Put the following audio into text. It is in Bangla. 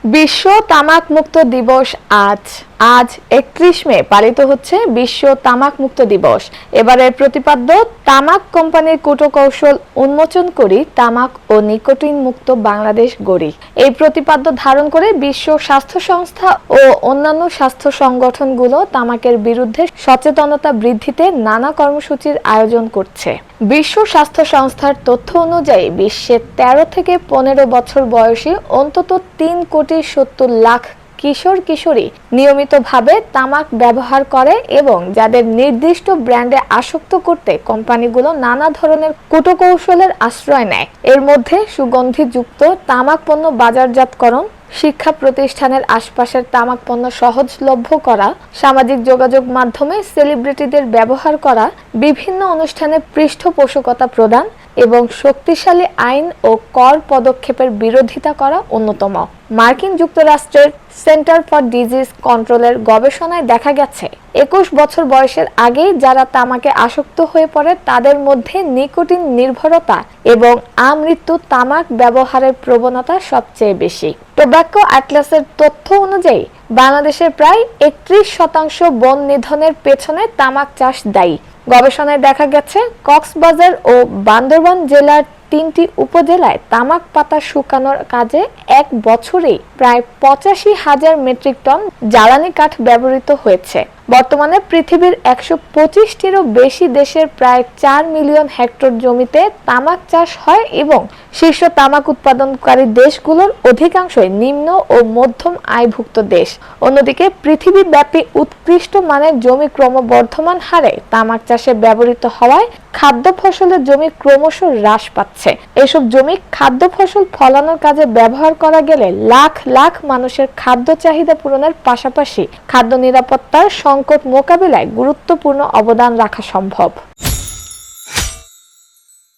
বিশ্ব তামাক মুক্ত দিবস আজ। আজ 31 মে পালিত হচ্ছে বিশ্ব তামাক মুক্ত দিবস। এবারের প্রতিপাদ্য তামাক কোম্পানির কূটকৌশল উন্মোচন করি, তামাক ও নিকোটিন মুক্ত বাংলাদেশ গড়ি। এই প্রতিপাদ্য ধারণ করে বিশ্ব স্বাস্থ্য সংস্থা ও অন্যান্য স্বাস্থ্য সংগঠনগুলো তামাকের বিরুদ্ধে সচেতনতা বৃদ্ধিতে নানা কর্মসূচির আয়োজন করছে। বিশ্ব স্বাস্থ্য সংস্থার তথ্য অনুযায়ী বিশ্বে 13 থেকে 15 বছর বয়সী অন্তত 3,70,00,000 কিশোর কিশোরী নিয়মিতভাবে তামাক ব্যবহার করে এবং যাদের নির্দিষ্ট ব্র্যান্ডে আসক্ত করতে কোম্পানিগুলো নানা ধরনের কূটকৌশলের আশ্রয় নেয়। এর মধ্যে সুগন্ধিযুক্ত তামাক পণ্য বাজারজাতকরণ, শিক্ষা প্রতিষ্ঠানের আশপাশের তামাক পণ্য সহজলভ্য করা, সামাজিক যোগাযোগ মাধ্যমে সেলিব্রিটিদের ব্যবহার করা, বিভিন্ন অনুষ্ঠানে পৃষ্ঠপোষকতা প্রদান এবং শক্তিশালী আইন ও কর পদক্ষেপের বিরোধিতা করা অন্যতম। মার্কিন যুক্তরাষ্ট্রের সেন্টার ফর ডিজিজ কন্ট্রোলের গবেষণায় দেখা গেছে 21 বছর বয়সের আগেই যারা তামাকে আসক্ত হয়ে পড়ে তাদের মধ্যে নিকোটিন নির্ভরতা এবং আমৃত্যু তামাক ব্যবহারের প্রবণতা সবচেয়ে বেশি। টোব্যাকো অ্যাটলাসের তথ্য অনুযায়ী বাংলাদেশের প্রায় 31% বন নিধনের পেছনে তামাক চাষ দায়ী। গবেষণায় দেখা গেছে কক্সবাজার ও বান্দরবান জেলার 3টি উপজেলায় তামাক পাতা শুকানোর কাজে এক বছরেই প্রায় 85,000 মেট্রিক টন জ্বালানি কাঠ ব্যবহৃত হয়েছে। বর্তমানে পৃথিবীর 125টিরও বেশি দেশের প্রায় 4 মিলিয়ন হেক্টর জমিতে তামাক চাষ হয় এবং শীর্ষ তামাক উৎপাদনকারী দেশগুলোর অধিকাংশই নিম্ন ও মধ্যম আয়ভুক্ত দেশ। অন্যদিকে পৃথিবীব্যাপী উৎকৃষ্ট মানের জমি ক্রমবর্ধমান হারে তামাক চাষে ব্যবহৃত হওয়ায় খাদ্য ফসলের জমি ক্রমশ হ্রাস পাচ্ছে। এসব জমি খাদ্য ফসল ফলানোর কাজে ব্যবহার করা গেলে লাখ লাখ মানুষের খাদ্য চাহিদা পূরণের পাশাপাশি খাদ্য নিরাপত্তার সংকট মোকাবিলায় গুরুত্বপূর্ণ অবদান রাখা সম্ভব।